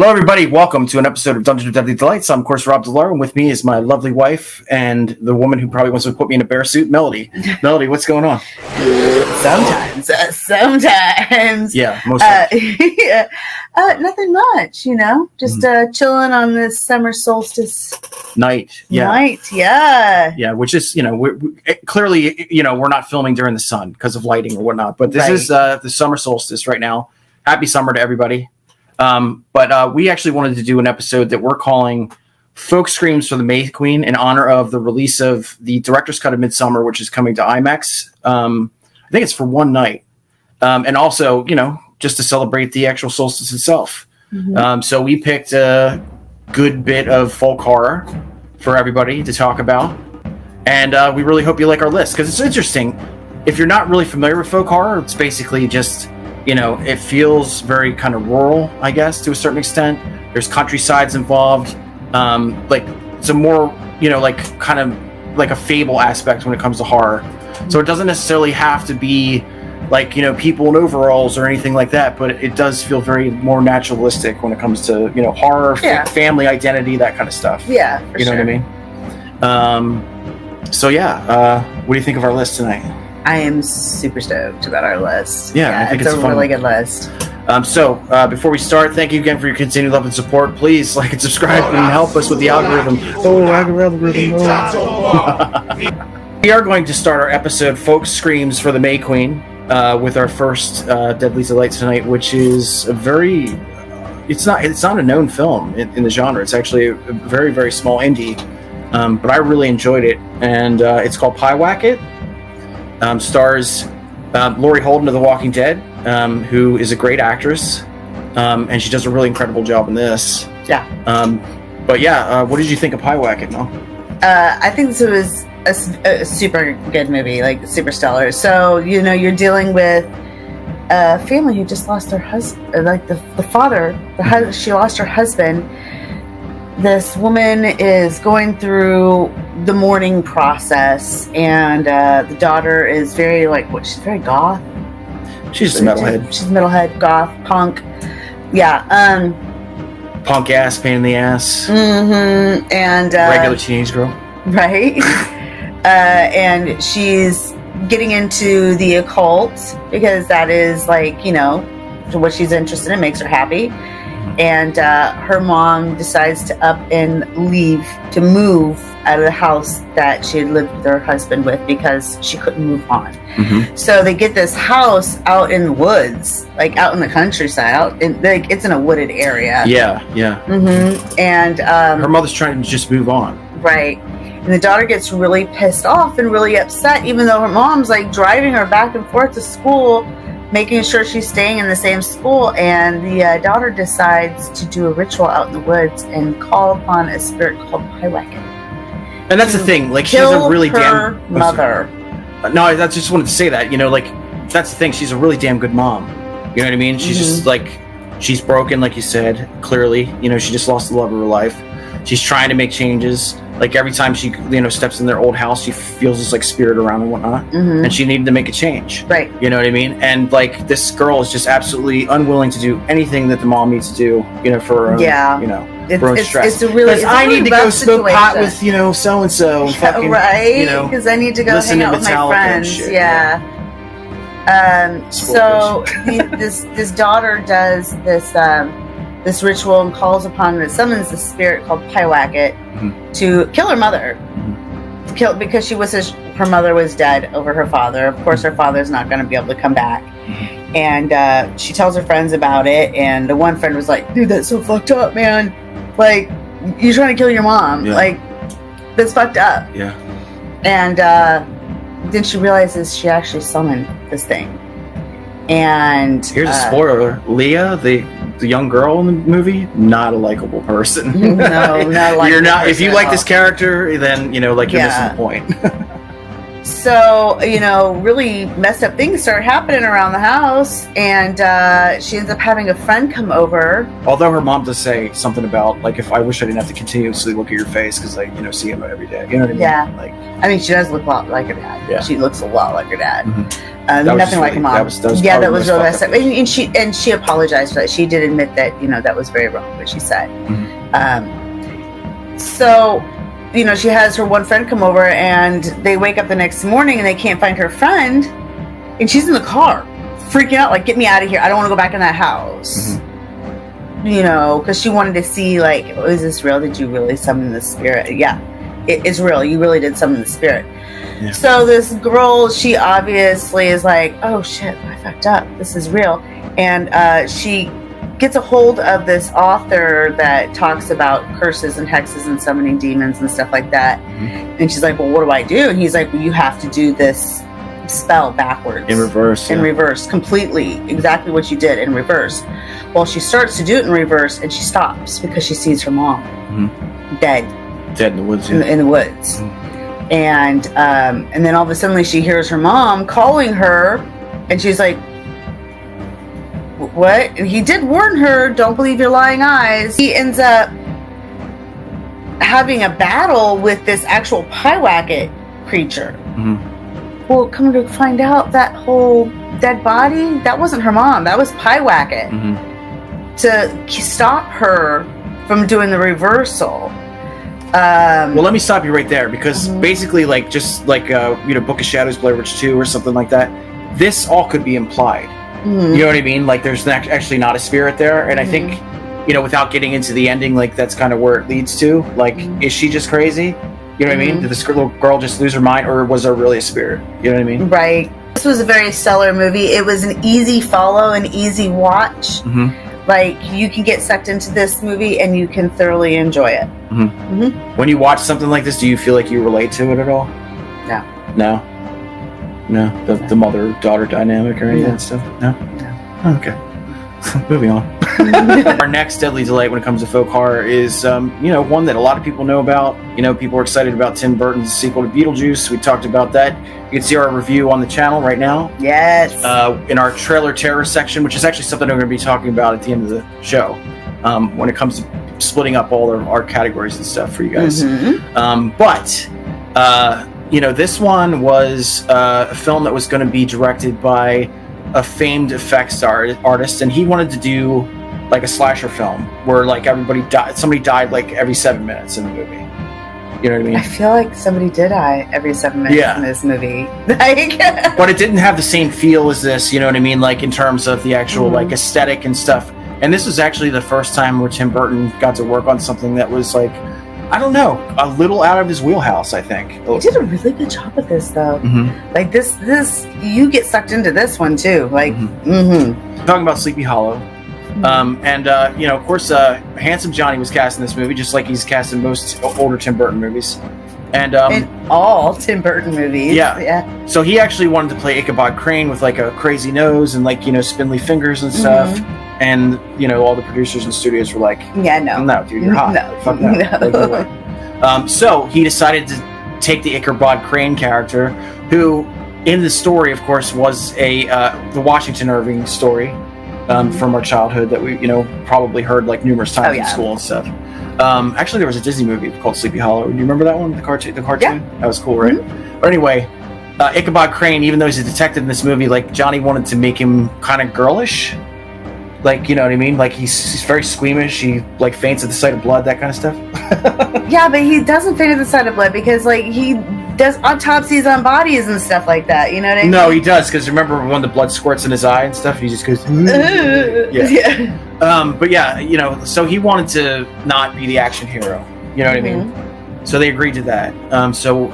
Hello, everybody. Welcome to an episode of Dungeons of Deadly Delights. I'm, of course, Rob DiLauro, and with me is my lovely wife and the woman who probably wants to put me in a bear suit, Melody. Melody, what's going on? Sometimes. Yeah, mostly. Yeah. Nothing much, just chilling on this summer solstice night. Yeah. Yeah, which is, we're clearly, we're not filming during the sun because of lighting or whatnot, but this is the summer solstice right now. Happy summer to everybody. But we actually wanted to do an episode that we're calling Folk Screams for the May Queen in honor of the release of the director's cut of Midsommar, which is coming to IMAX. I think it's for one night. And also, just to celebrate the actual solstice itself. Mm-hmm. So we picked a good bit of folk horror for everybody to talk about. And we really hope you like our list because it's interesting. If you're not really familiar with folk horror, it's basically just... it feels very kind of rural, I guess, to a certain extent. There's countrysides involved. It's a more, kind of like a fable aspect when it comes to horror. So it doesn't necessarily have to be people in overalls or anything like that, but it does feel very more naturalistic when it comes to, horror, family identity, that kind of stuff. Yeah, for You know sure. what I mean? What do you think of our list tonight? I am super stoked about our list. Yeah, I think it's a fun. really good list. So before we start, thank you again for your continued love and support. Please like and subscribe and help us with the algorithm. We are going to start our episode, Folk Screams for the May Queen, with our first Deadly Delight tonight, which is a very... It's not a known film in the genre. It's actually a very, very small indie, but I really enjoyed it. And it's called Pyewacket. Stars Laurie Holden of The Walking Dead, who is a great actress, and she does a really incredible job in this. Yeah. What did you think of Pyewacket, Mel? I think this was a super good movie, super stellar. So, you're dealing with a family who just lost their husband, the father, she lost her husband. This woman is going through the mourning process, and the daughter is very she's very goth. She's a metalhead. She's a metalhead, goth, punk. Yeah. Punk ass, pain in the ass. Mm-hmm. And regular teenage girl. Right. And she's getting into the occult because that is what she's interested in, makes her happy. And her mom decides to up and leave, to move out of the house that she had lived with her husband with because she couldn't move on. Mm-hmm. So they get this house out in the woods, out in the countryside, it's in a wooded area. Yeah. Mm-hmm. And her mother's trying to just move on. Right. And the daughter gets really pissed off and really upset, even though her mom's driving her back and forth to school, making sure she's staying in the same school, and the daughter decides to do a ritual out in the woods and call upon a spirit called Pyewacket. And that's the thing, she's a really damn mother. No, I just wanted to say that, that's the thing. She's a really damn good mom. You know what I mean? She's just she's broken, like you said, clearly. She just lost the love of her life. She's trying to make changes. Every time she, steps in their old house, she feels this spirit around and whatnot, and she needed to make a change. Right. You know what I mean? And this girl is just absolutely unwilling to do anything that the mom needs to do. For her own, her own stress. I need to go smoke pot with so and so, and fucking right. Because I need to go hang out with my friends. Shit, yeah. So this daughter does this ritual and calls upon summons the spirit called Pyewacket to kill her mother. Mm-hmm. Because she wishes her mother was dead over her father. Of course, her father's not going to be able to come back. Mm-hmm. And she tells her friends about it, and the one friend was like, "Dude, that's so fucked up, man. You're trying to kill your mom. Yeah. That's fucked up." Yeah. And then she realizes she actually summoned this thing. And here's a spoiler: Leah, the young girl in the movie, not a likable person. No, not a likable You're not. person If you like this character, then you're missing the point. So, really messed up things start happening around the house, and she ends up having a friend come over. Although her mom does say something about, like, if I wish I didn't have to continuously look at your face because I, see him every day. You know what I mean? Yeah. She does look a lot like her dad. Yeah. She looks a lot like her dad. Nothing like her mom. That was really messed up. And she apologized for that. She did admit that, that was very wrong, what she said. So... she has her one friend come over, and they wake up the next morning and they can't find her friend, and she's in the car freaking out, like, get me out of here, I don't want to go back in that house. Because she wanted to see, like, is this real? Did you really summon the spirit? Yeah, it's real. You really did summon the spirit. Yeah. So this girl, she obviously is like, oh shit, I fucked up, this is real. And she gets a hold of this author that talks about curses and hexes and summoning demons and stuff like that. And she's like, well, what do I do? And he's like, well, you have to do this spell backwards. In reverse. In reverse, completely. Exactly what you did, in reverse. Well, she starts to do it in reverse, and she stops because she sees her mom dead. Dead in the woods, yeah. In the woods. And then all of a sudden she hears her mom calling her, and she's like, what? And he did warn her, don't believe your lying eyes. He ends up having a battle with this actual Pyewacket creature. Well, come to find out, that whole dead body, that wasn't her mom, that was Pyewacket. To stop her from doing the reversal. Well, let me stop you right there, because basically, like, just like Book of Shadows, Blair Witch 2 or something like that, this all could be implied. You know what I mean? Like, there's actually not a spirit there. And I think, without getting into the ending, like, that's kind of where it leads to. Like, is she just crazy? You know what I mean? Did this little girl just lose her mind, or was there really a spirit? You know what I mean? Right. This was a very stellar movie. It was an easy follow, an easy watch. Like, you can get sucked into this movie and you can thoroughly enjoy it. When you watch something like this, do you feel like you relate to it at all? No? The mother-daughter dynamic or any of that stuff? No? Oh, okay. Moving on. Our next deadly delight when it comes to folk horror is, one that a lot of people know about. People are excited about Tim Burton's sequel to Beetlejuice. We talked about that. You can see our review on the channel right now. Yes. In our trailer terror section, which is actually something I'm going to be talking about at the end of the show, when it comes to splitting up all our categories and stuff for you guys. This one was a film that was going to be directed by a famed effects artist, and he wanted to do like a slasher film where like somebody died like every 7 minutes in the movie. You know what I mean? I feel like somebody did die every 7 minutes in this movie. But it didn't have the same feel as this, you know what I mean? Like in terms of the actual like aesthetic and stuff. And this was actually the first time where Tim Burton got to work on something that was like, I don't know, a little out of his wheelhouse, I think. He did a really good job with this, though. Like this, you get sucked into this one too. Like, talking about Sleepy Hollow, of course, Handsome Johnny was cast in this movie, just like he's cast in most older Tim Burton movies, and in all Tim Burton movies. Yeah. So he actually wanted to play Ichabod Crane with like a crazy nose and like spindly fingers and stuff. And all the producers and studios were like, no, dude, you're hot. Fuck no. So he decided to take the Ichabod Crane character, who in the story, of course, was the Washington Irving story from our childhood that we probably heard like numerous times in school and stuff. Actually, there was a Disney movie called Sleepy Hollow. Do you remember that one? The cartoon. Yeah. That was cool, right? But anyway, Ichabod Crane, even though he's a detective in this movie, like Johnny wanted to make him kind of girlish. Like, you know what I mean? Like, he's very squeamish. He, like, faints at the sight of blood, that kind of stuff. Yeah, but he doesn't faint at the sight of blood because, like, he does autopsies on bodies and stuff like that. You know what I mean? No, he does, because remember when the blood squirts in his eye and stuff? He just goes, but yeah, so he wanted to not be the action hero. You know what I mean? So they agreed to that. So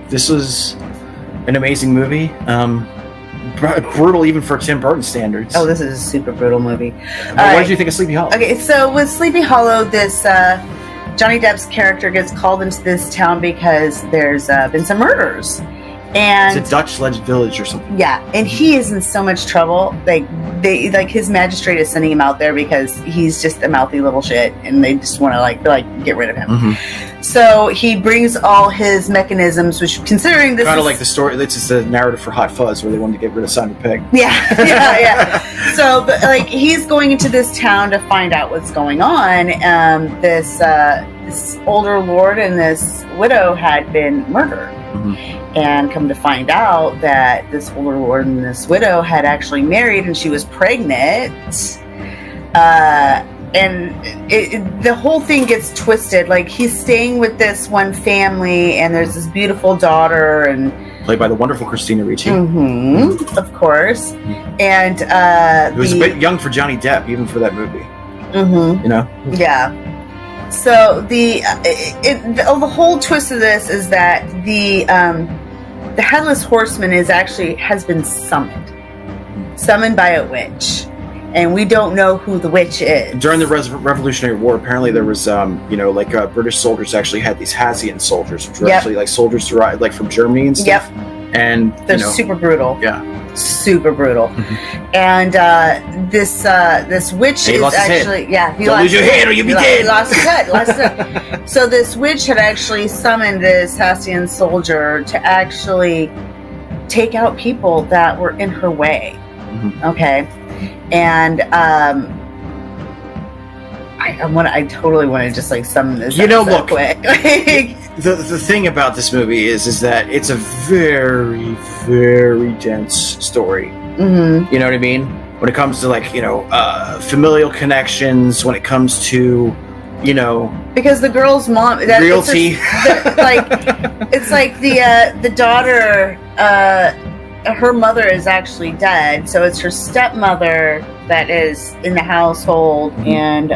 this was an amazing movie. Brutal even for Tim Burton standards. Oh, this is a super brutal movie. What did you think of Sleepy Hollow? Okay, so with Sleepy Hollow, this Johnny Depp's character gets called into this town because there's been some murders. And it's a Dutch village or something. Yeah, and he is in so much trouble. Like his magistrate is sending him out there because he's just a mouthy little shit, and they just want to like get rid of him. So he brings all his mechanisms, which, considering this kind of like the story, it's just the narrative for Hot Fuzz, where they wanted to get rid of Simon Pegg. Yeah. So, but, like, he's going into this town to find out what's going on. This older lord and this widow had been murdered. And come to find out that this older lord and this widow had actually married, and she was pregnant. And the whole thing gets twisted. Like, he's staying with this one family, and there's this beautiful daughter, and played by the wonderful Christina Ricci. Of course. And it was a bit young for Johnny Depp, even for that movie. You know? Yeah. So the whole twist of this is that the Headless Horseman has been summoned by a witch. And we don't know who the witch is. During the Revolutionary War, apparently there was, British soldiers actually had these Hessian soldiers, which were actually like soldiers derived like from Germany and stuff. And they're super brutal. Yeah, super brutal. And this witch is actually he lost your head or you'll be dead. He lost his head. So this witch had actually summoned this Hessian soldier to actually take out people that were in her way. Okay. And I totally want to just like sum this up look, quick. the thing about this movie is that it's a very, very dense story. You know what I mean? When it comes to familial connections, when it comes to because the girl's mom realty, it's like the daughter. Her mother is actually dead, so it's her stepmother that is in the household, and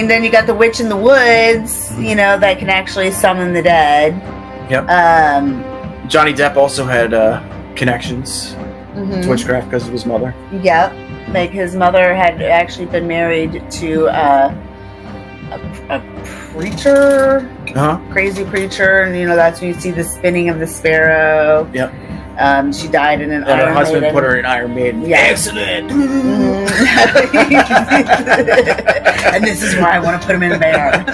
then you got the witch in the woods, that can actually summon the dead. Yep. Johnny Depp also had connections to witchcraft because of his mother. Yep. Like, his mother had actually been married to a preacher, crazy preacher, and that's when you see the spinning of the sparrow. Yep. She died in an Iron Maiden. And her husband put her in Iron Maiden. Yeah. Excellent. And this is where I want to put him in there.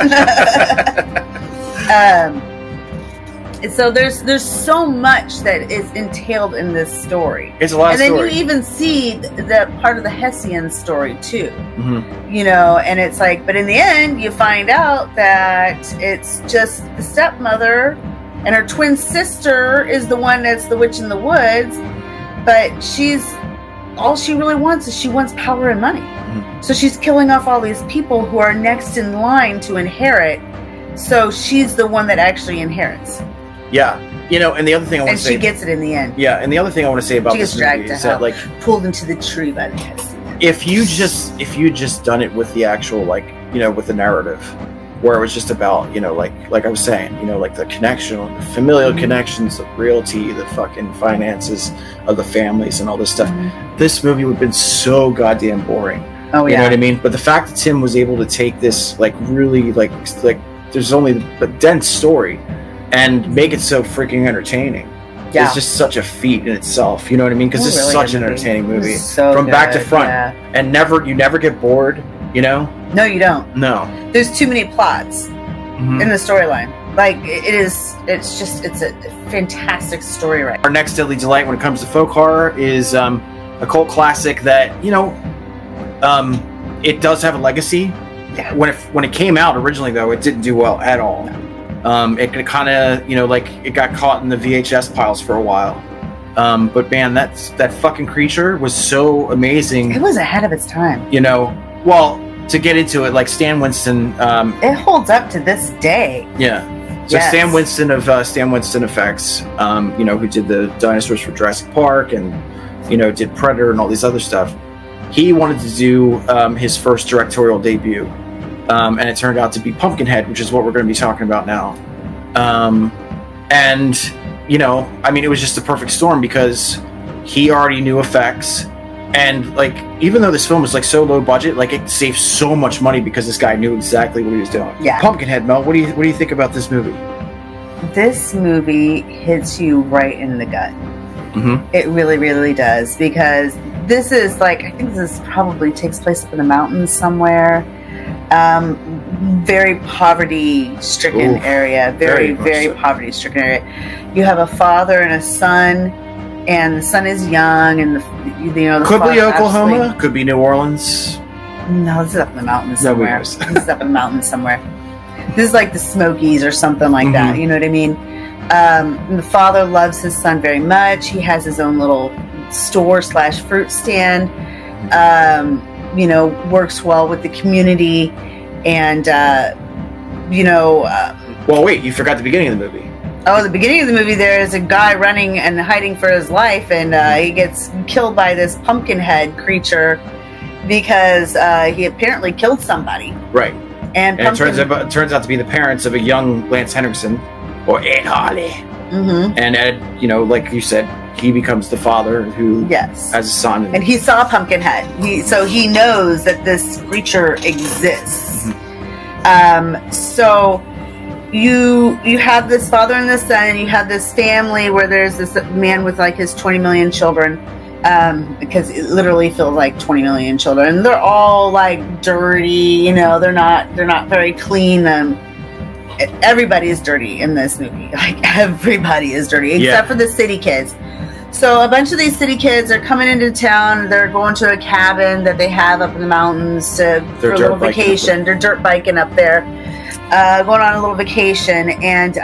So there's so much that is entailed in this story. It's a lot of story. And then you even see the part of the Hessian story too. And it's like, but in the end, you find out that it's just the stepmother and her twin sister is the one that's the witch in the woods, but all she really wants is she wants power and money. So she's killing off all these people who are next in line to inherit. So she's the one that actually inherits. Yeah, and the other thing I want to say, and she gets it in the end. Yeah, and the other thing I want to say about this movie is that, like, pulled into the tree by the head. If you just done it with the actual, with the narrative, where it was just about, like I was saying, like the connection, the familial connections, the realty, the fucking finances of the families and all this stuff, this movie would have been so goddamn boring. Oh, you know what I mean? But the fact that Tim was able to take this, really, there's only a dense story, and make it so freaking entertaining. Yeah. It's just such a feat in itself. You know what I mean? Because it's really such an entertaining movie from back to front, and you never get bored. No, you don't. No, there's too many plots in the storyline. Like, it's a fantastic story. Right. Our next Deadly Delight, when it comes to folk horror, is a cult classic that it does have a legacy. Yeah. When it came out originally, though, it didn't do well at all. No. It kind of, it got caught in the VHS piles for a while. But man, that fucking creature was so amazing. It was ahead of its time. Well, to get into it, like Stan Winston. It holds up to this day. Yeah. So yes. Stan Winston of Stan Winston Effects, who did the dinosaurs for Jurassic Park and, did Predator and all these other stuff. He wanted to do his first directorial debut. And it turned out to be Pumpkinhead, which is what we're going to be talking about now. It was just a perfect storm because he already knew effects. And, even though this film was, so low budget, it saved so much money because this guy knew exactly what he was doing. Yeah. Pumpkinhead, Mel, what do you think about this movie? This movie hits you right in the gut. It really, really does, because this is like, I think this probably takes place up in the mountains somewhere. Very poverty-stricken area. Very poverty-stricken area. You have a father and a son, and the son is young, and the could be Oklahoma, could be New Orleans. No, this is up in the mountains somewhere. This is up in the mountains somewhere. This is like the Smokies or something like that. You know what I mean? The father loves his son very much. He has his own little store/fruit stand. Works well with the community, and well, wait, you forgot the beginning of the movie. Oh, the beginning of the movie, there is a guy running and hiding for his life, and he gets killed by this Pumpkinhead creature because he apparently killed somebody. Right. And it turns out to be the parents of a young Lance Henriksen, or Ed Harley. Mm-hmm. And Ed, like you said, he becomes the father who has a son. And he saw Pumpkinhead. So he knows that this creature exists. Mm-hmm. So you have this father and this son, and you have this family where there's this man with like his 20 million children. Because it literally feels like 20 million children, and they're all like dirty. They're not very clean. Everybody is dirty in this movie. Like everybody is dirty except for the city kids. So a bunch of these city kids are coming into town. They're going to a cabin that they have up in the mountains for a little vacation. They're dirt biking up there, going on a little vacation, and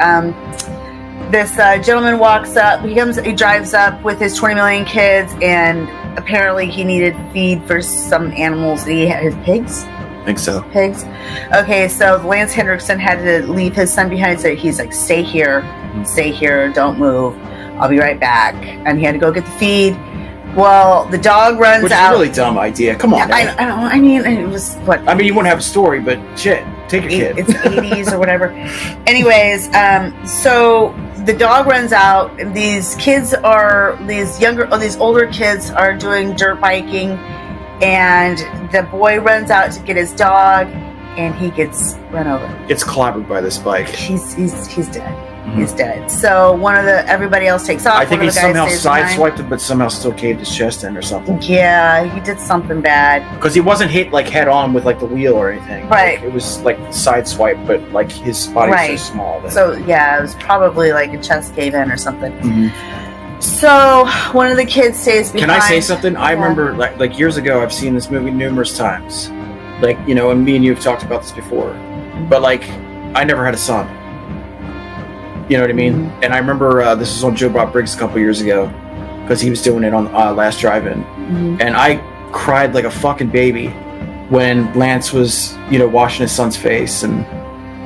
this gentleman walks up. He drives up with his 20 million kids, and apparently he needed feed for some animals. He had his pigs. I think so. Pigs. Okay, so Lance Henriksen had to leave his son behind. So he's like, "Stay here, don't move. I'll be right back." And he had to go get the feed. Well, the dog runs out. Which is a really dumb idea. Come on. I know. I mean, it was what? I mean, you wouldn't have a story, but shit, take your kid. It's 80s or whatever. Anyways, so the dog runs out. And these older kids are doing dirt biking, and the boy runs out to get his dog, and he gets run over. Gets clobbered by this bike. He's dead. Mm-hmm. He's dead. So everybody else takes off. I think he somehow sideswiped it, but somehow still caved his chest in or something. Yeah, he did something bad. Because he wasn't hit like head on with like the wheel or anything. Right. Like, it was like sideswipe, but like his body's so small. So yeah, it was probably like a chest cave in or something. Mm-hmm. So one of the kids stays behind. Can I say something? I remember like years ago, I've seen this movie numerous times. Like, and me and you have talked about this before. Mm-hmm. But like, I never had a son. You know what I mean? Mm-hmm. And I remember this was on Joe Bob Briggs a couple years ago, because he was doing it on Last Drive-In. Mm-hmm. And I cried like a fucking baby when Lance was, washing his son's face and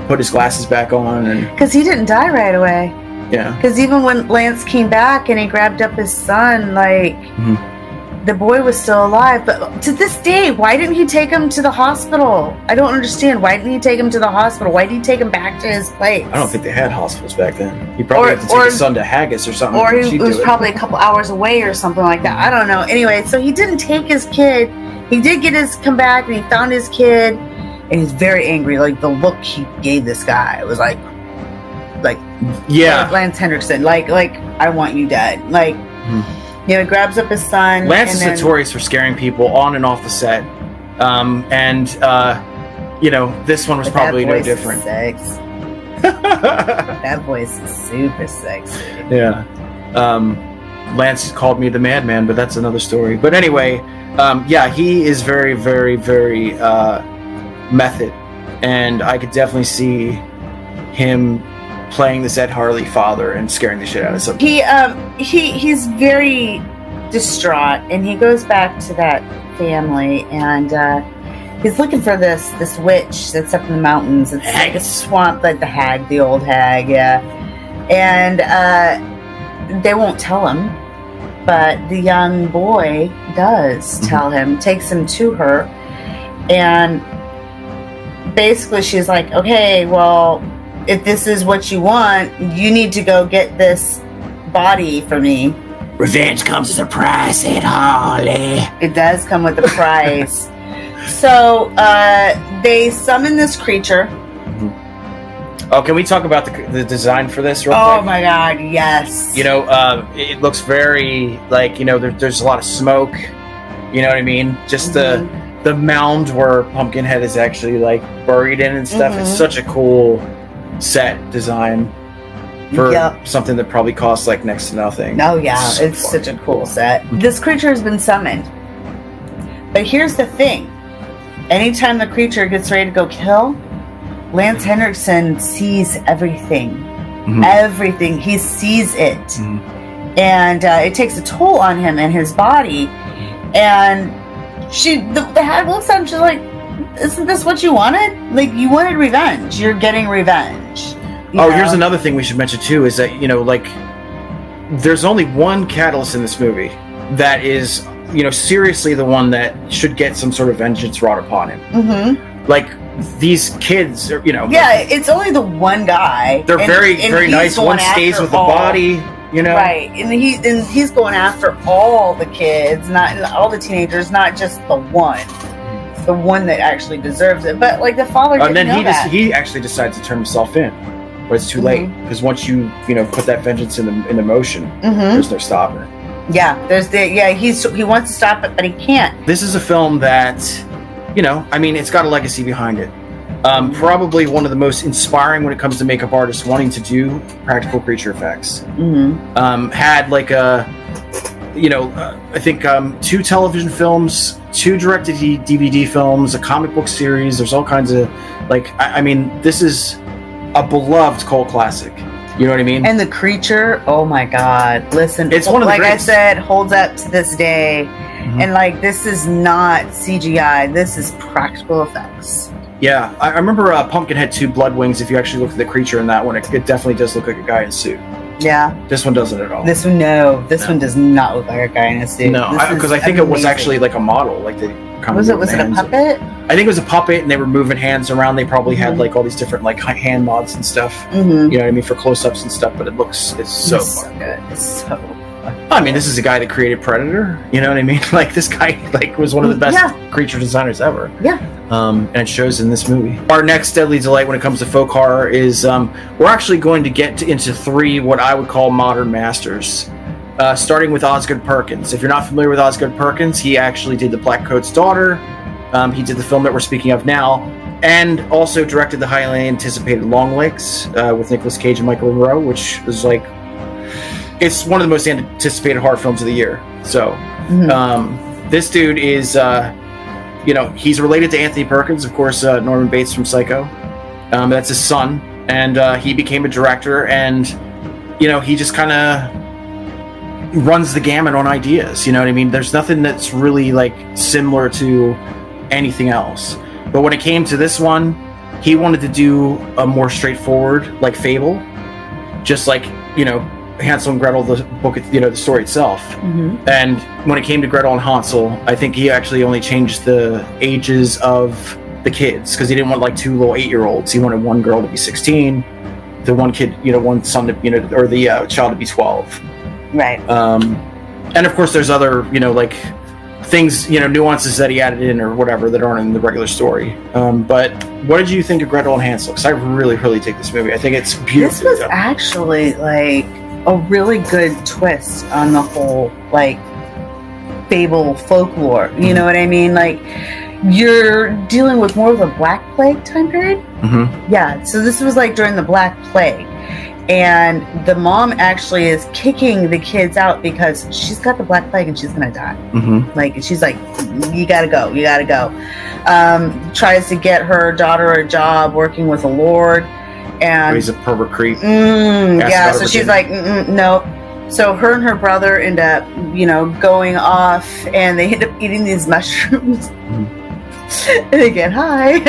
put his glasses back on. And because he didn't die right away. Yeah. Because even when Lance came back and he grabbed up his son, like, the boy was still alive. But to this day, why didn't he take him to the hospital? I don't understand. Why didn't he take him to the hospital? Why did he take him back to his place? I don't think they had hospitals back then. He probably had to take his son to Haggis or something. Or he was probably a couple hours away or something like that. I don't know. Anyway, so he didn't take his kid. He did come back, and he found his kid, and he's very angry. Like, the look he gave this guy was like Lance Henriksen. Like, I want you dead. Like, he grabs up his son. Lance is notorious for scaring people on and off the set. This one was probably no different. That voice is super sexy. Yeah. Lance called me the madman, but that's another story. But anyway, he is very, very, very method. And I could definitely see him playing this Ed Harley father and scaring the shit out of somebody. He's very distraught, and he goes back to that family, and he's looking for this witch that's up in the mountains. It's like a swamp, like the old hag, yeah. And they won't tell him, but the young boy does tell him, takes him to her, and basically she's like, okay, well, if this is what you want, you need to go get this body for me. Revenge comes with a price, Ed Harley. It does come with a price. So they summon this creature. Oh, can we talk about the design for this real quick? Oh my god, yes. It looks very like, there's a lot of smoke. You know what I mean? Just the mound where Pumpkinhead is actually like buried in and stuff. It's such a cool set design for something that probably costs like next to nothing. Oh yeah, it's such a cool set. This creature has been summoned. But here's the thing. Anytime the creature gets ready to go kill, Lance Henriksen sees everything. Everything. He sees it. And it takes a toll on him and his body. And the hag looks at him, she's like, isn't this what you wanted? Like, you wanted revenge. You're getting revenge. Here's another thing we should mention too, is that, like, there's only one catalyst in this movie that is, seriously the one that should get some sort of vengeance wrought upon him. Like, these kids are, it's only the one guy. They're very nice. One stays with the body, Right. And he's going after all the kids, not all the teenagers, not just the one that actually deserves it. But like the father didn't know that. He actually decides to turn himself in, but it's too late, because once you put that vengeance into motion, there's no stopping it. Yeah, he wants to stop it, but he can't. This is a film that, it's got a legacy behind it. Probably one of the most inspiring when it comes to makeup artists wanting to do practical creature effects. Had like I think 2 television films, 2 directed DVD films, a comic book series. There's all kinds of this is a beloved cult classic. You know what I mean? And the creature, oh my God! Listen, it's one of the greatest. I said, holds up to this day. And this is not CGI. This is practical effects. Yeah, I remember Pumpkinhead 2 Blood Wings. If you actually look at the creature in that one, it definitely does look like a guy in a suit. Yeah. This one doesn't at all. This one does not look like a guy in a suit. No, because I think it was actually like a model. Like they was it a puppet? I think it was a puppet, and they were moving hands around. They probably had like all these different like hand mods and stuff. You know what I mean, for close-ups and stuff. But it's so good. It's so fun. I mean, this is a guy that created Predator. You know what I mean? Like this guy was one of the best creature designers ever. Yeah. And it shows in this movie. Our next deadly delight when it comes to folk horror is we're actually going to get into 3 what I would call modern masters. Starting with Osgood Perkins. If you're not familiar with Osgood Perkins, he actually did The Black Coat's Daughter. He did the film that we're speaking of now, and also directed the highly anticipated Longlegs with Nicolas Cage and Michael Monroe, which is like, it's one of the most anticipated horror films of the year. So this dude is, he's related to Anthony Perkins, of course, Norman Bates from Psycho. That's his son, and he became a director, and he just kind of runs the gamut on ideas. You know what I mean? There's nothing that's really like similar to anything else. But when it came to this one, he wanted to do a more straightforward, like fable, just like Hansel and Gretel, the book, the story itself. And when it came to Gretel and Hansel, I think he actually only changed the ages of the kids, because he didn't want like 2 little 8-year-olds. He wanted one girl to be 16, the one kid, one son to, or the child to be 12. Right. And of course, there's other, like things, nuances that he added in or whatever that aren't in the regular story. But what did you think of Gretel and Hansel? Because I really, really take this movie. I think it's beautiful. This was actually like a really good twist on the whole like fable folklore. You know what I mean? Like, you're dealing with more of a Black Plague time period. Yeah. So this was like during the Black Plague. And the mom actually is kicking the kids out because she's got the Black Plague and she's gonna die. Like, she's like, you gotta go. Tries to get her daughter a job working with a lord, and he's a pervert creep. So she's like, no. So her and her brother end up, going off, and they end up eating these mushrooms. And they get high.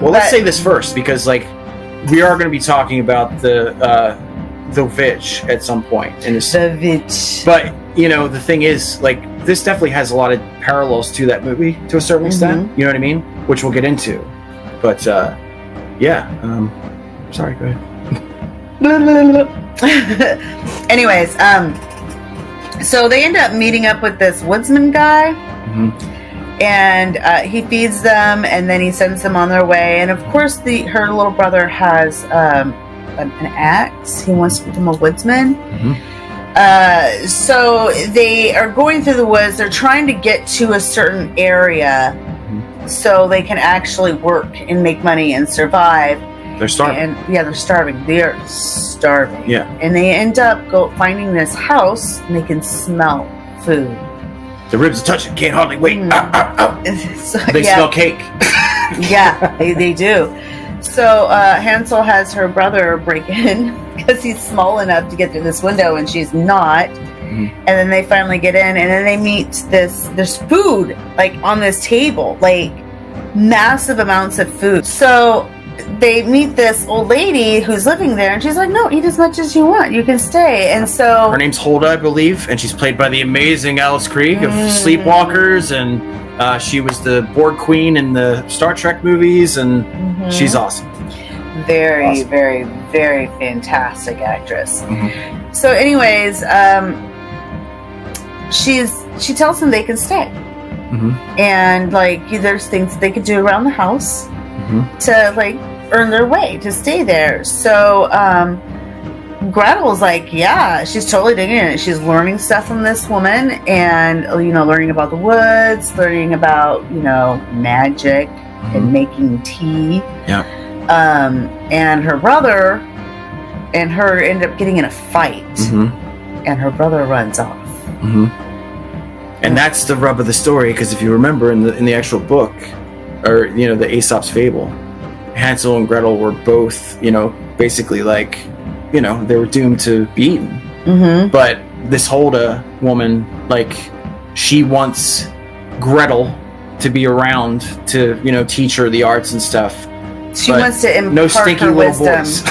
Let's say this first, because like, we are going to be talking about the witch at some point in this. The witch. But the thing is, like, this definitely has a lot of parallels to that movie to a certain extent. You know what I mean? Which we'll get into. But yeah. Sorry. Go ahead. Anyways, so they end up meeting up with this woodsman guy. And he feeds them, and then he sends them on their way. And of course, her little brother has an axe. He wants to become a woodsman. So they are going through the woods. They're trying to get to a certain area so they can actually work and make money and survive. They're starving. They're starving. They are starving. Yeah. And they end up finding this house, and they can smell food. The ribs are touching. Can't hardly wait. So, they smell cake. Yeah, they do. So Hansel has her brother break in because he's small enough to get through this window, and she's not. And then they finally get in, and then they meet there's food like on this table, like massive amounts of food. So they meet this old lady who's living there, and she's like, no, eat as much as you want, you can stay. And so her name's Hulda, I believe, and she's played by the amazing Alice Krige of Sleepwalkers, and she was the Borg Queen in the Star Trek movies, and she's awesome. Very, very, very fantastic actress. So anyways, she tells them they can stay. And like there's things they could do around the house to like earn their way to stay there. So Gretel's like, yeah, she's totally digging it. She's learning stuff from this woman, and learning about the woods, learning about magic and making tea. Yeah. And her brother and her end up getting in a fight, and her brother runs off. And that's the rub of the story, because if you remember in the actual book, or the Aesop's fable, Hansel and Gretel were both basically like they were doomed to be eaten. But this Hulda woman, like, she wants Gretel to be around to teach her the arts and stuff. She wants to impart no stinky her little wisdom. boys.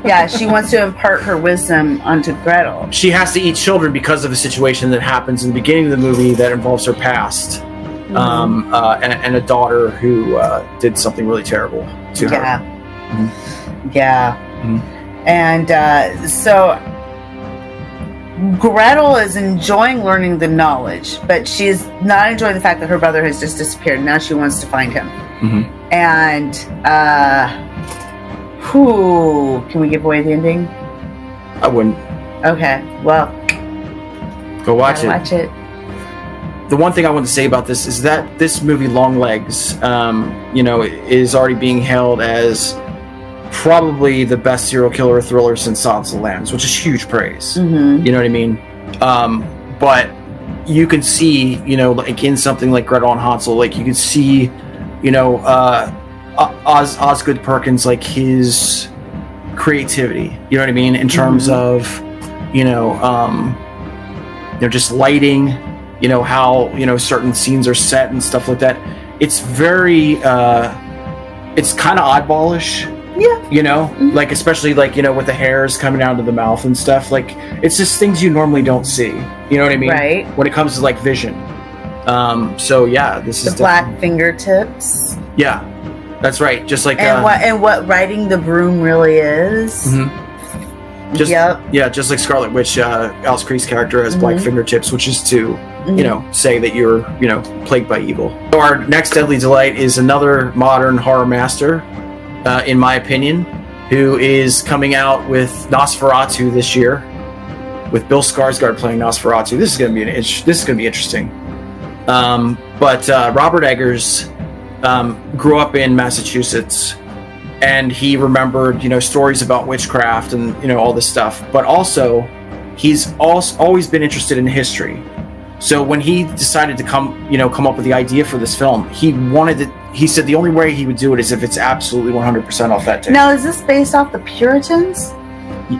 Yeah, she wants to impart her wisdom onto Gretel. She has to eat children because of a situation that happens in the beginning of the movie that involves her past, and a daughter who did something really terrible to her. Yeah. And so Gretel is enjoying learning the knowledge, but she's not enjoying the fact that her brother has just disappeared. Now she wants to find him. And can we give away the ending? I wouldn't. Okay, well, go watch it. The one thing I want to say about this is that this movie, Long Legs, is already being hailed as probably the best serial killer thriller since Silence of the Lambs, which is huge praise. You know what I mean? But you can see, like in something like Gretel and Hansel, like you can see, Osgood Perkins, like his creativity. You know what I mean? In terms of, just lighting. How certain scenes are set and stuff like that. It's very, it's kind of oddballish. Yeah. Like especially like with the hairs coming down to the mouth and stuff. Like it's just things you normally don't see. You know what I mean? Right. When it comes to like vision. So yeah, this is the black fingertips. Yeah, that's right. Just like what riding the broom really is. Just like Scarlet Witch, Alice Krie's character has black fingertips, which is to say that you're plagued by evil. So our next Deadly Delight is another modern horror master, in my opinion, who is coming out with Nosferatu this year, with Bill Skarsgård playing Nosferatu. This is going to be interesting. But Robert Eggers grew up in Massachusetts, and he remembered stories about witchcraft and all this stuff. But also, he's always been interested in history. So when he decided to come up with the idea for this film, he said the only way he would do it is if it's absolutely 100% authentic. Now, is this based off the Puritans?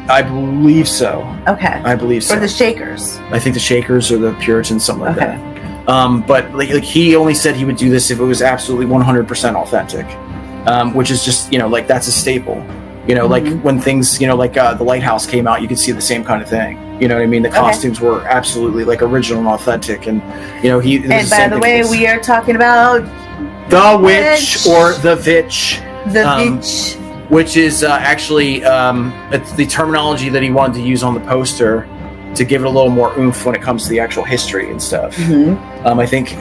I believe so. Okay. I believe so. Or the Shakers? I think the Shakers or the Puritans, something like that. But like he only said he would do this if it was absolutely 100% authentic, which is just like that's a staple. Like when things like The Lighthouse came out, you could see the same kind of thing. You know what I mean? The costumes were absolutely like original and authentic, and he. And by the way, we are talking about the Witch or the Vitch. The Vitch. Which is actually it's the terminology that he wanted to use on the poster to give it a little more oomph when it comes to the actual history and stuff. I think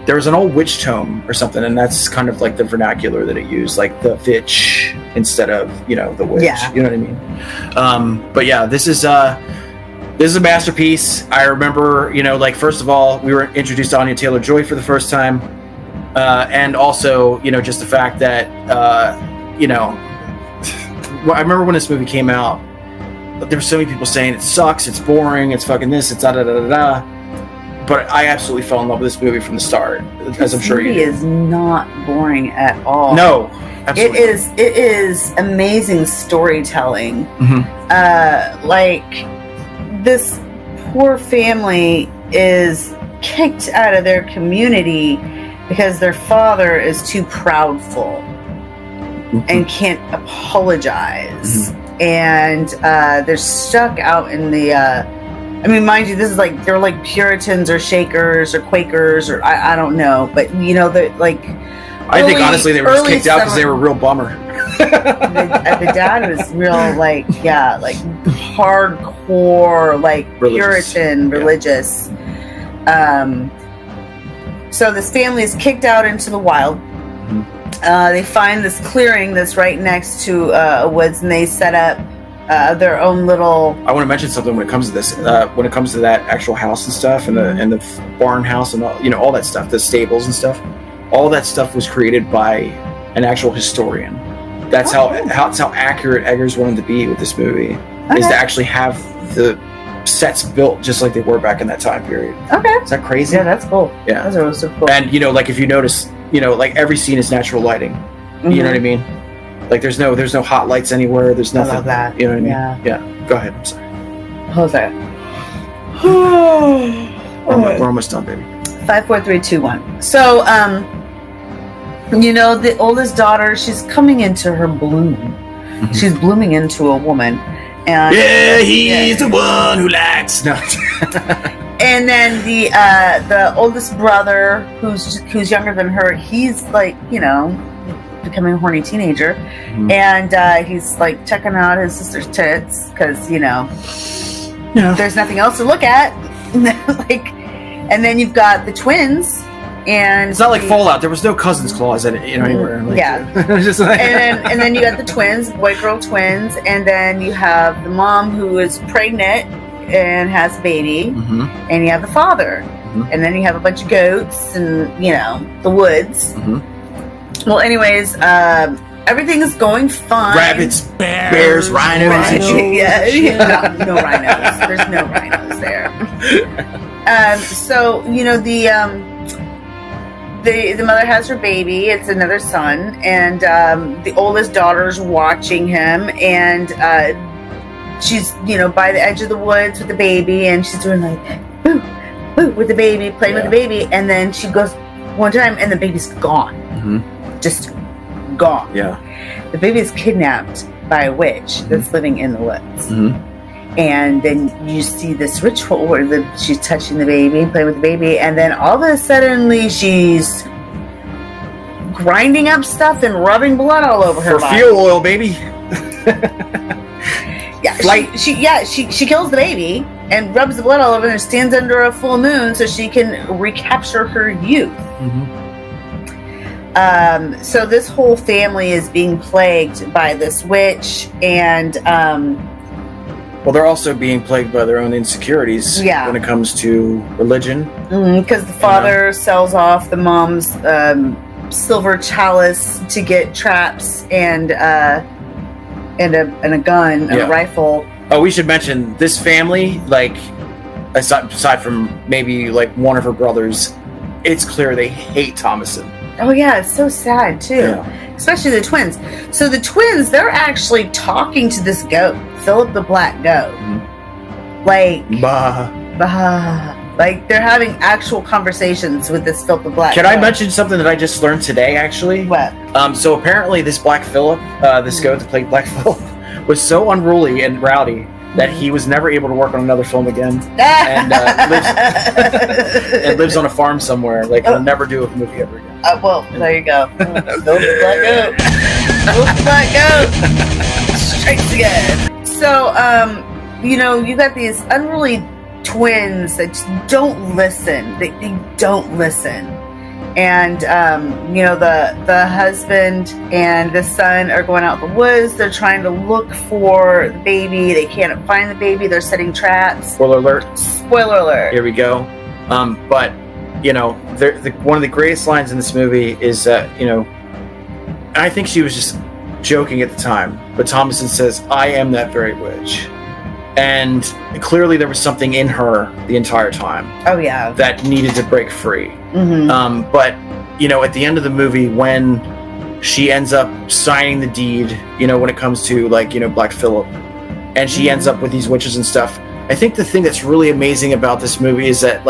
there was an old witch tome or something, and that's kind of like the vernacular that it used, like the Vitch instead of the witch. You know what I mean? But yeah, this is This is a masterpiece. I remember, like, first of all, we were introduced to Anya Taylor-Joy for the first time. And also, just the fact that, I remember when this movie came out, there were so many people saying it sucks, it's boring, it's fucking this, it's da-da-da-da-da. But I absolutely fell in love with this movie from the start, as I'm sure you do. This movie is not boring at all. No, absolutely. It is amazing storytelling. This poor family is kicked out of their community because their father is too proudful and can't apologize. And they're stuck out in the mind you, this is like they're like Puritans or Shakers or Quakers or I don't know, but they're like I think honestly they were just kicked out because they were a real bummer. The dad was real like hardcore Puritan religious. So this family is kicked out into the wild. They find this clearing that's right next to woods, and they set up their own little. I want to mention something when it comes to this. When it comes to that actual house and stuff, and the barn house and all that stuff, the stables and stuff. All that stuff was created by an actual historian. That's how accurate Eggers wanted to be with this movie. Is to actually have the sets built just like they were back in that time period. Okay. Is that crazy? Yeah, that's cool. Yeah. That's really so cool. And if you notice, every scene is natural lighting. You know what I mean? Like there's no hot lights anywhere. There's nothing. I love that. You know what I mean? Yeah. Yeah. Go ahead. I'm sorry. Jose. We're almost done, baby. 5, 4, 3, 2, 1. So, the oldest daughter, she's coming into her bloom. She's blooming into a woman. And he's the one who likes. No. And then the oldest brother, who's younger than her, he's becoming a horny teenager, and he's checking out his sister's tits because there's nothing else to look at. And then you've got the twins. And it's not like Fallout. There was no cousin's clause in it, anywhere. Just and then you got the twins, boy-girl twins, and then you have the mom who is pregnant and has a baby, and you have the father, and then you have a bunch of goats and the woods. Well, anyways, everything is going fine. Rabbits, bears, rhinos. No rhinos. There's no rhinos there. So the mother has her baby. It's another son, and the oldest daughter's watching him, and she's by the edge of the woods with the baby, and she's doing boo, boo with the baby, playing with the baby, and then she goes one time, and the baby's gone, just gone. Yeah, the baby is kidnapped by a witch that's living in the woods. And then you see this ritual where she's touching the baby, playing with the baby, and then all of a sudden she's grinding up stuff and rubbing blood all over her body. Fuel oil, baby. She kills the baby and rubs the blood all over and stands under a full moon so she can recapture her youth. So this whole family is being plagued by this witch, and well, they're also being plagued by their own insecurities when it comes to religion. Because the father sells off the mom's silver chalice to get traps and a gun, a rifle. Oh, we should mention this family. Aside from maybe one of her brothers, it's clear they hate Thomason. Oh yeah, it's so sad too. Especially the twins. So the twins, they're actually talking to this goat, Philip the Black Goat. Bah. They're having actual conversations with this Philip the Black Goat. Can I mention something that I just learned today, actually? What? So apparently this Black Philip, this goat that played Black Philip, was so unruly and rowdy that he was never able to work on another film again, and lives on a farm somewhere. He'll never do a movie ever again. Well, there you go. Philip the Black Goat. Philip the Black Goat. Strikes again. So, you got these unruly twins that just don't listen. They don't listen. And the husband and the son are going out in the woods. They're trying to look for the baby. They can't find the baby. They're setting traps. Spoiler alert. Spoiler alert. Here we go. But one of the greatest lines in this movie is that and I think she was just joking at the time, but Thomasin says, "I am that very witch," and clearly there was something in her the entire time. Oh yeah. That needed to break free. Mm-hmm. But at the end of the movie, when she ends up signing the deed, when it comes to Black Phillip, and she ends up with these witches and stuff, I think the thing that's really amazing about this movie is that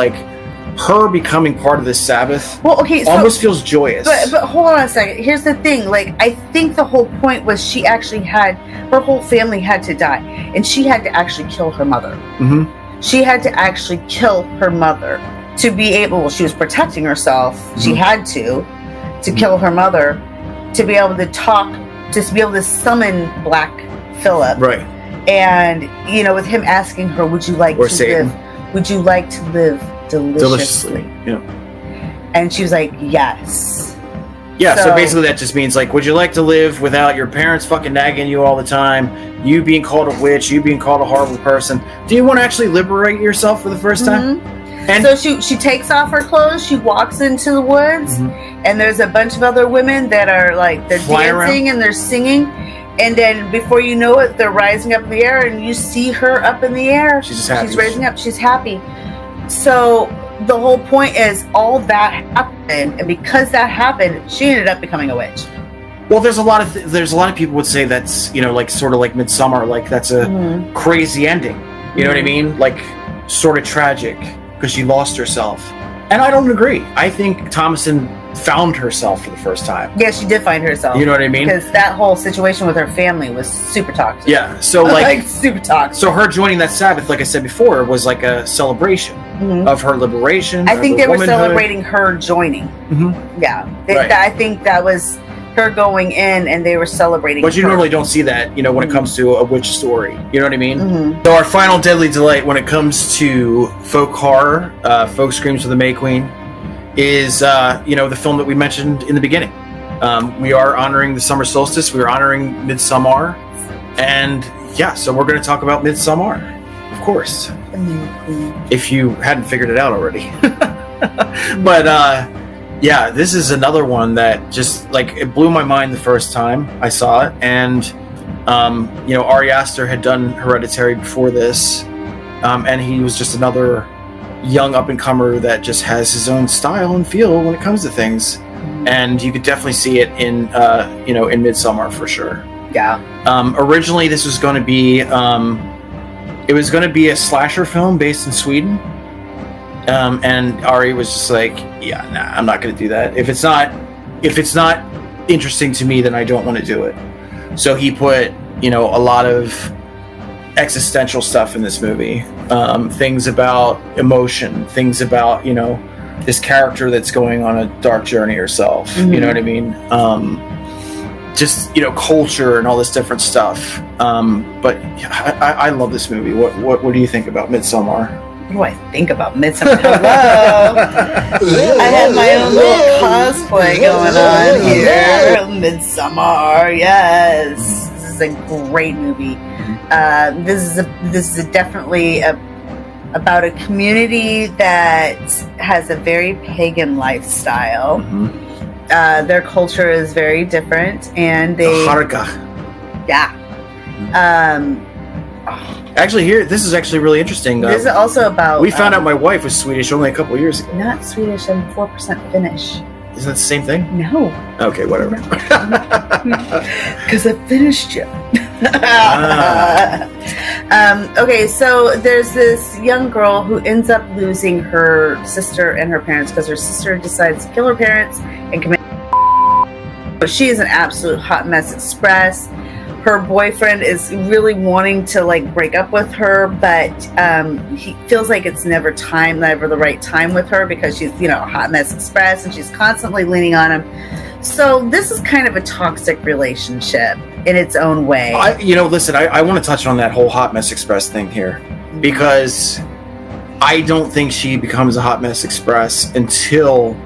her becoming part of this Sabbath almost feels joyous. But hold on a second. Here's the thing. I think the whole point was she actually her whole family had to die, and she had to actually kill her mother. Mm-hmm. She had to actually kill her mother to be able. Well, she was protecting herself. Mm-hmm. She had to kill her mother to be able to talk, to be able to summon Black Phillip. Right. And with him asking her, "Would you like to live? Would you like to live deliciously?" Yeah. And she was like, "Yes." Yeah, so basically that just means would you like to live without your parents fucking nagging you all the time, you being called a witch, you being called a horrible person? Do you want to actually liberate yourself for the first time? Mm-hmm. And so she takes off her clothes, she walks into the woods, and there's a bunch of other women that are they're dancing around. And they're singing, and then before you know it, they're rising up in the air, and you see her up in the air. She's just happy. She's raising up. She's happy. So the whole point is all that happened, and because that happened, she ended up becoming a witch. Well, there's a lot of people would say that's sort of like Midsommar, that's a crazy ending. You know what I mean? Sort of tragic because she lost herself. And I don't agree. I think Thomasin found herself for the first time. Yeah, she did find herself. You know what I mean? Because that whole situation with her family was super toxic. Yeah, so super toxic. So her joining that Sabbath, like I said before, was a celebration of her liberation. I think they were celebrating her joining. Mm-hmm. Yeah, right. I think that was her going in, and they were celebrating. But you her. normally don't see that, when it comes to a witch story. You know what I mean? Mm-hmm. So our final deadly delight when it comes to folk horror, folk screams of the May Queen, is the film that we mentioned in the beginning. We are honoring the summer solstice. We are honoring Midsommar, and so we're going to talk about Midsommar, of course. If you hadn't figured it out already, but this is another one that just it blew my mind the first time I saw it, and Ari Aster had done Hereditary before this, and he was just another young up-and-comer that just has his own style and feel when it comes to things, and you could definitely see it in in Midsommar for sure. Yeah. Originally, this was going to be a slasher film based in Sweden, and Ari was just I'm not going to do that. If it's not interesting to me, then I don't want to do it. So he put a lot of existential stuff in this movie, things about emotion, things about this character that's going on a dark journey herself. Mm-hmm. You know what I mean? Just culture and all this different stuff. But I love this movie. What do you think about Midsommar? What do I think about Midsommar? Hello. I have my own little cosplay going on here. Midsommar, yes. This is a great movie. This is definitely about a community that has a very pagan lifestyle. Mm-hmm. Their culture is very different, and they Harga. Yeah. Actually, this is actually really interesting. This is also about. We found out my wife was Swedish only a couple of years ago. Not Swedish. I'm 4% Finnish. Isn't that the same thing? No. Okay, whatever. Because I finished you. Okay, so there's this young girl who ends up losing her sister and her parents because her sister decides to kill her parents and commit. But she is an absolute hot mess express. Her boyfriend is really wanting to break up with her, but he feels like it's never the right time with her because she's a hot mess express and she's constantly leaning on him. So this is kind of a toxic relationship in its own way. Listen, I want to touch on that whole hot mess express thing here because I don't think she becomes a hot mess express until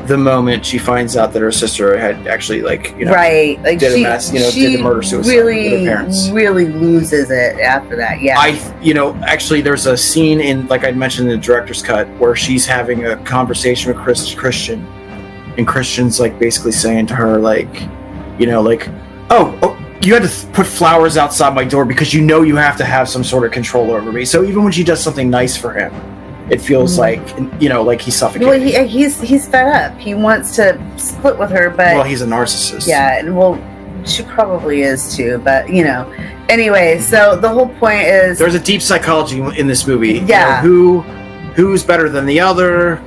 the moment she finds out that her sister had actually, like, you know, right, like did a mess, you know, did a murder suicide with her parents. Really loses it after that. Yeah, you know, actually, there's a scene in, like I mentioned in the director's cut, where she's having a conversation with Christian, and Christian's like basically saying to her, like, you know, like, oh, you had to put flowers outside my door because you know you have to have some sort of control over me. So even when she does something nice for him, it feels like, you know, like he's suffocating. Well, he's fed up. He wants to split with her, but... Well, he's a narcissist. Yeah, and well, she probably is too, but, you know. Anyway, so the whole point is... There's a deep psychology in this movie. Yeah. You know, who's better than the other?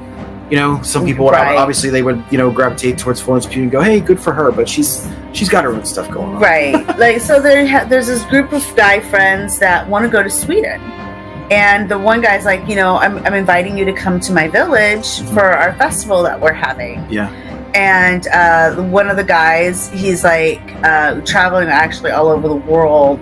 You know, some people would obviously they would, you know, gravitate towards Florence Pugh and go, hey, good for her, but she's got her own stuff going on. Right. Like, so there's this group of guy friends that want to go to Sweden. And the one guy's like, you know, I'm inviting you to come to my village for our festival that we're having. Yeah. And one of the guys, he's like traveling actually all over the world,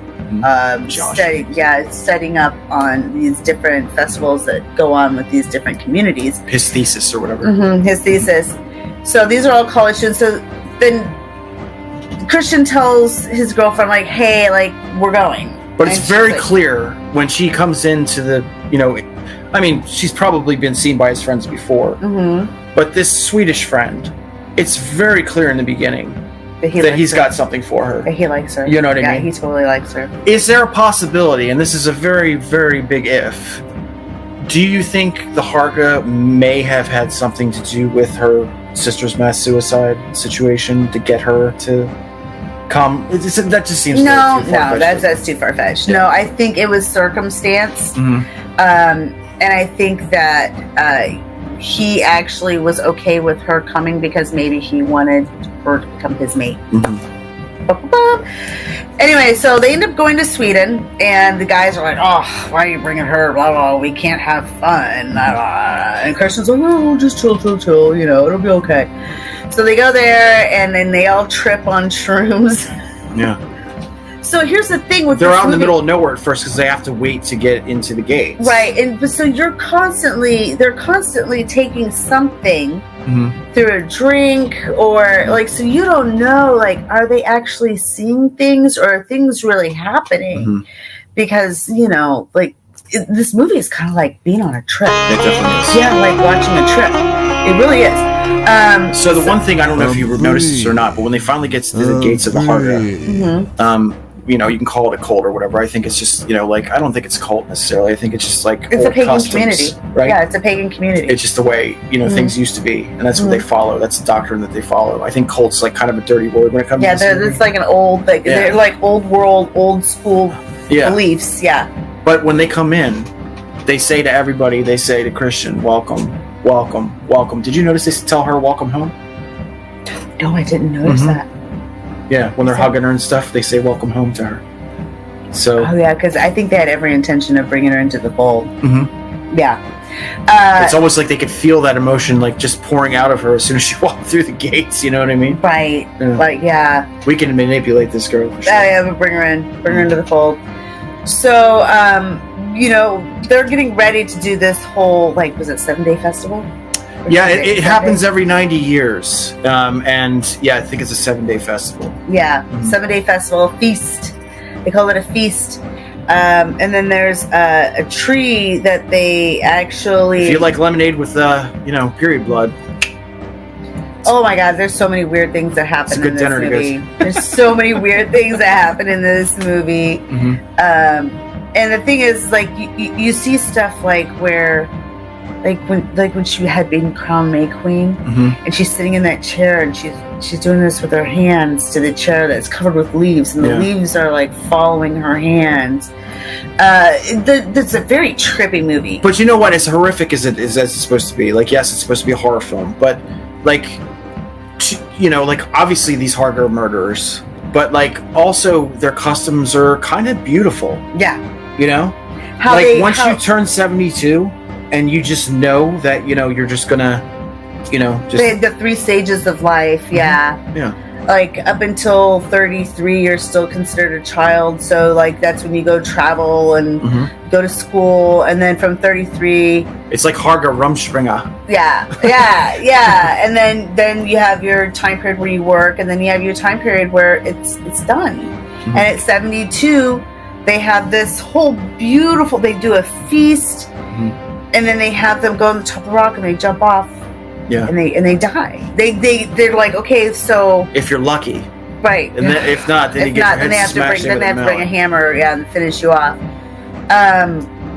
setting up on these different festivals that go on with these different communities. His thesis or whatever. Mm-hmm, his thesis. So these are all college students. So then Christian tells his girlfriend, like, hey, like, we're going. But it's very clear when she comes into the, you know, I mean, she's probably been seen by his friends before. Mm-hmm. But this Swedish friend, it's very clear in the beginning that he's got something for her. That he likes her. You know what I mean? Yeah, he totally likes her. Is there a possibility, and this is a very, very big if, do you think the Harga may have had something to do with her sister's mass suicide situation to get her to... that just seems that's too far-fetched. Yeah. No, I think it was circumstance. Mm-hmm. And I think that he actually was okay with her coming because maybe he wanted her to become his mate. Mm-hmm. Anyway, so they end up going to Sweden, and the guys are like, oh, why are you bringing her? Blah, blah, we can't have fun. Blah, blah. And Christian's like, oh, just chill, you know, it'll be okay. So they go there, and then they all trip on shrooms. Yeah. So here's the thing with they're out in the middle of nowhere at first because they have to wait to get into the gates. Right, and so they're constantly taking something through a drink or like, so you don't know, like, are they actually seeing things or are things really happening? Mm-hmm. Because, you know, like, this movie is kind of like being on a trip. It definitely is. Yeah, like watching a trip. It really is. So the one thing, I don't know if you noticed this or not, but when they finally get to the gates of the Harga, you know, you can call it a cult or whatever. I think it's just, you know, like, I don't think it's a cult necessarily. I think it's just like it's old a pagan customs, community, right? Yeah, it's a pagan community. It's just the way, you know, things used to be, and that's what they follow. That's the doctrine that they follow. I think cult's like kind of a dirty word when it comes to it's like an old, like they're like old world, old school beliefs. Yeah. But when they come in, they say to everybody, they say to Christian, welcome, welcome, welcome. Did you notice they tell her welcome home? No, I didn't notice that. Yeah, when they're hugging her and stuff, they say welcome home to her. So. Oh yeah, because I think they had every intention of bringing her into the fold. Mm-hmm. Yeah. It's almost like they could feel that emotion, like just pouring out of her as soon as she walked through the gates. You know what I mean? Right. Yeah. Like, yeah. We can manipulate this girl. For sure. Yeah, but bring her in. Bring her into the fold. So, you know, they're getting ready to do this whole, like, was it 7-day festival? Yeah, it happens every 90 years. And yeah, I think it's a 7-day festival. Yeah, 7-day festival, feast. They call it a feast. And then there's a tree that they actually... If you like lemonade with, you know, period blood. Oh my God, there's so many weird things that happen in this movie. There's so many weird things that happen in this movie. Mm-hmm. And the thing is, like, you see stuff like where... Like when she had been crowned May Queen, and she's sitting in that chair, and she's doing this with her hands to the chair that's covered with leaves, and the leaves are like following her hands. It's a very trippy movie. But you know what? As horrific as it's supposed to be, like, yes, it's supposed to be a horror film, but like, you know, like, obviously these Harga murderers, but like also their customs are kind of beautiful. Yeah, you know, once you turn 72. And you just know that, you know, you're just gonna, you know, just... The 3 stages of life, yeah. Yeah. like up until 33 you're still considered a child, so like that's when you go travel and go to school, and then from 33 it's like Harga Rumspringa. And then you have your time period where you work, and then you have your time period where it's done. And at 72 they have this whole beautiful, they do a feast, and then they have them go on the top of the rock and they jump off. Yeah, and they die. They're like, okay, so if you're lucky, right? And then, if not, then they have to bring a hammer, and finish you off.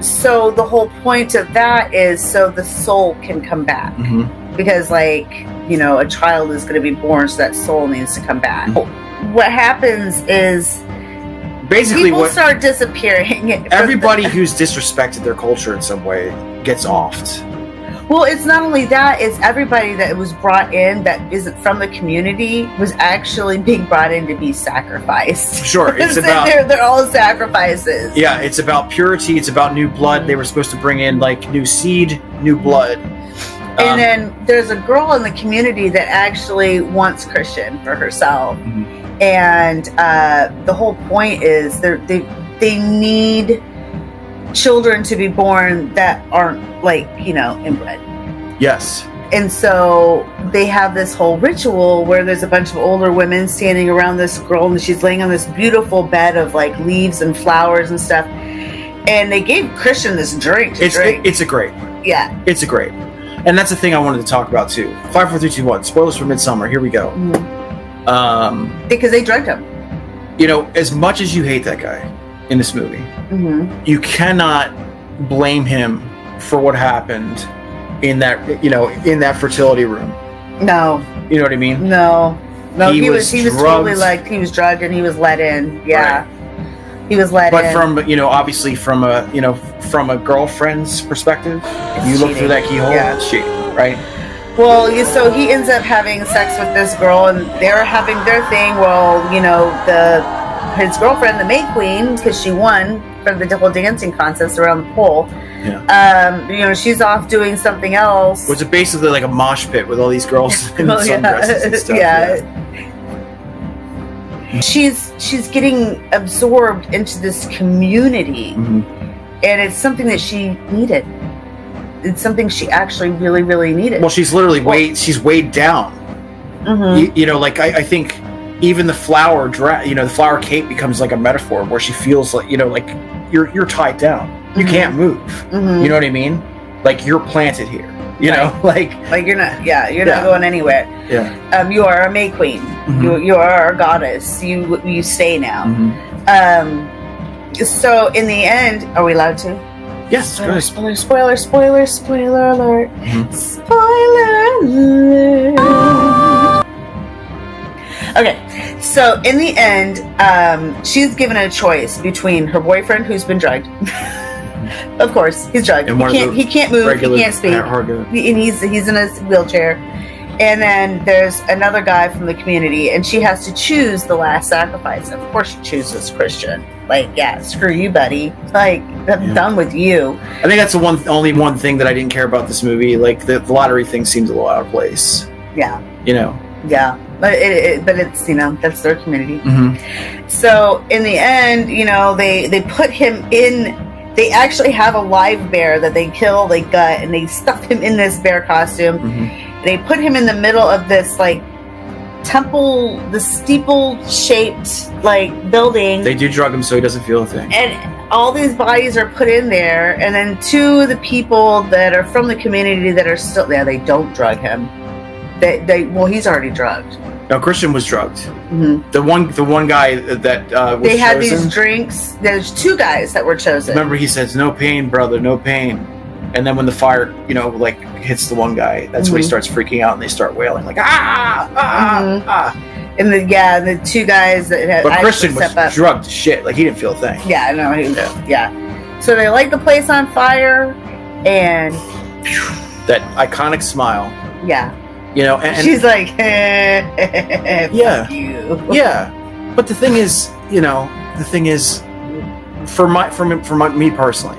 So the whole point of that is so the soul can come back, because like a child is going to be born, so that soul needs to come back. What happens is basically people start disappearing. Everybody who's disrespected their culture in some way gets offed. Well, it's not only that, it's everybody that was brought in that isn't from the community was actually being brought in to be sacrificed. Sure, it's about... They're all sacrifices. Yeah, it's about purity, it's about new blood. They were supposed to bring in, like, new seed, new blood. And then there's a girl in the community that actually wants Christian for herself. And the whole point is they need children to be born that aren't like inbred. Yes. And so they have this whole ritual where there's a bunch of older women standing around this girl, and she's laying on this beautiful bed of like leaves and flowers and stuff, and they gave Christian this drink to drink. It's a grape. Yeah, it's a grape. And that's the thing I wanted to talk about too. 5, 4, 3, 2, 1. Spoilers for Midsommar. Here we go. Because they drugged him. As much as you hate that guy in this movie, you cannot blame him for what happened in that fertility room. No. You know what I mean? No. He was totally like, he was drugged and he was let in. Yeah. Right. He was let in. But from obviously from a girlfriend's perspective, you look through that keyhole, it's cheating, right? Well, so he ends up having sex with this girl, and they're having their thing. Well, his girlfriend, the May Queen, because she won for the whole dancing contest around the pole. Yeah. She's off doing something else. Was it basically like a mosh pit with all these girls in sundresses and stuff? Yeah. She's getting absorbed into this community, and it's something that she needed. It's something she actually really, really needed. Well, she's literally weighed down. I think even the flower the flower cape becomes like a metaphor where she feels like you're tied down. You can't move. You know what I mean? Like you're planted here. You know, like you're not. Yeah, you're not going anywhere. Yeah. You are a May Queen. You are a goddess. You stay now. So in the end, are we allowed to? Yes. Spoiler alert. Spoiler alert. Okay, so in the end, she's given a choice between her boyfriend, who's been drugged. Of course, he's drugged. He can't move. He can't speak. And he's in a wheelchair. And then there's another guy from the community, and she has to choose the last sacrifice. Of course, she chooses Christian. Like, yeah, screw you, buddy. Like, I'm done with you. I think that's only one thing that I didn't care about this movie. Like, the lottery thing seems a little out of place. Yeah. Yeah. But it's that's their community. So in the end, they put him in. They actually have a live bear that they kill, they gut, and they stuff him in this bear costume. They put him in the middle of this like temple, the steeple-shaped like building. They do drug him so he doesn't feel a thing. And all these bodies are put in there, and then two of the people that are from the community that are still there, they don't drug him. He's already drugged. No, Christian was drugged. The one guy that was they had chosen, these drinks. There's two guys that were chosen. Remember, he says, "No pain, brother, no pain." And then when the fire, hits the one guy, that's when he starts freaking out, and they start wailing like ah. And the two guys that had. But Christian was drugged to shit. Like he didn't feel a thing. Yeah, no, he was. Yeah. So they light the place on fire, and that iconic smile. Yeah. And she's like, fuck you. Yeah. But the thing is, for me personally,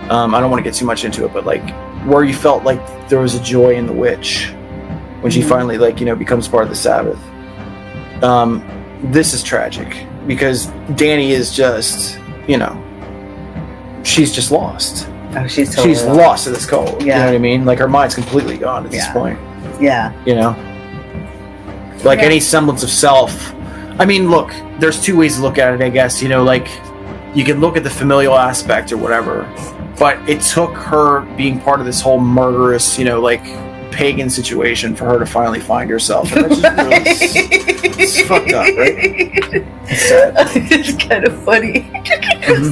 I don't want to get too much into it, but like where you felt like there was a joy in the witch when she finally becomes part of the Sabbath. this is tragic because Danny is just, she's just lost. Oh, she's totally lost in this cold. Yeah. You know what I mean? Like her mind's completely gone at this point. Yeah. Like any semblance of self. I mean, look, there's two ways to look at it, I guess. Like you can look at the familial aspect or whatever, but it took her being part of this whole murderous, like pagan situation for her to finally find herself. And that's just really, it's fucked up, right? It's sad. It's kind of funny.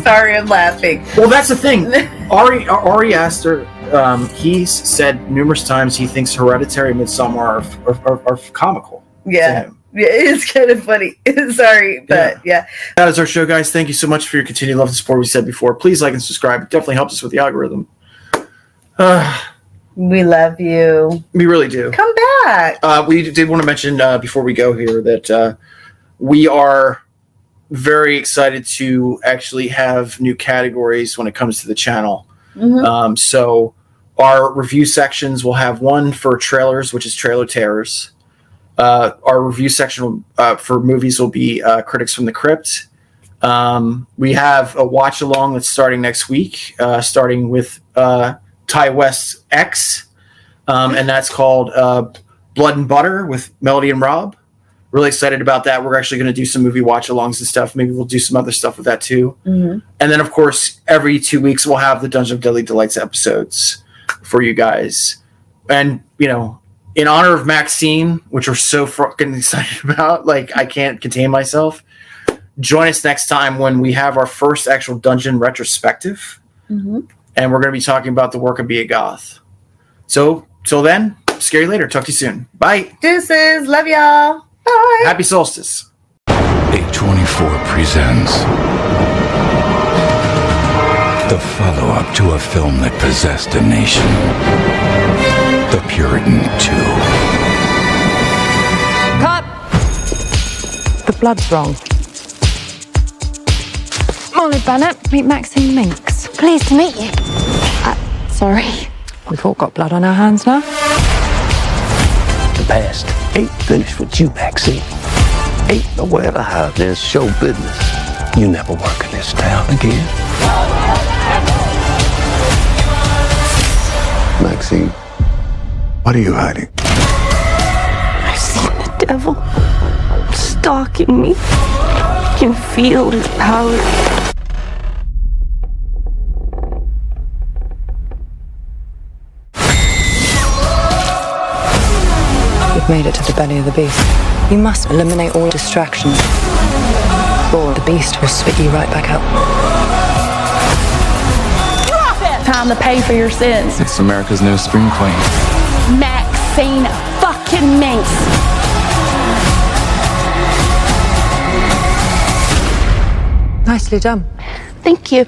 Sorry, I'm laughing. Well, that's the thing. Ari Aster, he's said numerous times he thinks Hereditary, Midsommar are comical. Yeah. It's kind of funny. Sorry, but yeah. That is our show, guys. Thank you so much for your continued love and support. We said before, please like and subscribe. It definitely helps us with the algorithm. We love you. We really do. Come back. We did want to mention before we go here that we are very excited to actually have new categories when it comes to the channel. So our review sections will have one for trailers, which is Trailer Terrors. Our review section for movies will be Critics from the Crypt. We have a watch along that's starting next week, starting with Ty West's X, and that's called Blood and Butter with Melody and Rob. Really excited about that. We're actually going to do some movie watch alongs and stuff. Maybe we'll do some other stuff with that too. And then, of course, every 2 weeks we'll have the Dungeon of Deadly Delights episodes for you guys. And, in honor of Maxine, which we're so fucking excited about, like I can't contain myself. Join us next time when we have our first actual dungeon retrospective. And we're going to be talking about the work of Be a Goth. So, till then, scary later. Talk to you soon. Bye. Deuces. Love y'all. Bye. Happy solstice. A24 presents the follow-up to a film that possessed a nation. The Puritan 2. Cut! The blood's wrong. Molly Bennett, meet Maxine Minx. Pleased to meet you. Sorry. We've all got blood on our hands now. The past ain't finished with you, Maxine. Ain't nowhere to hide. There's show business. You never work in this town again. Maxine, what are you hiding? I've seen the devil stalking me. I can feel his power. We've made it to the belly of the beast. You must eliminate all distractions, or the beast will spit you right back out. Time to pay for your sins. It's America's new scream queen. Maxine fucking Minx. Nicely done. Thank you.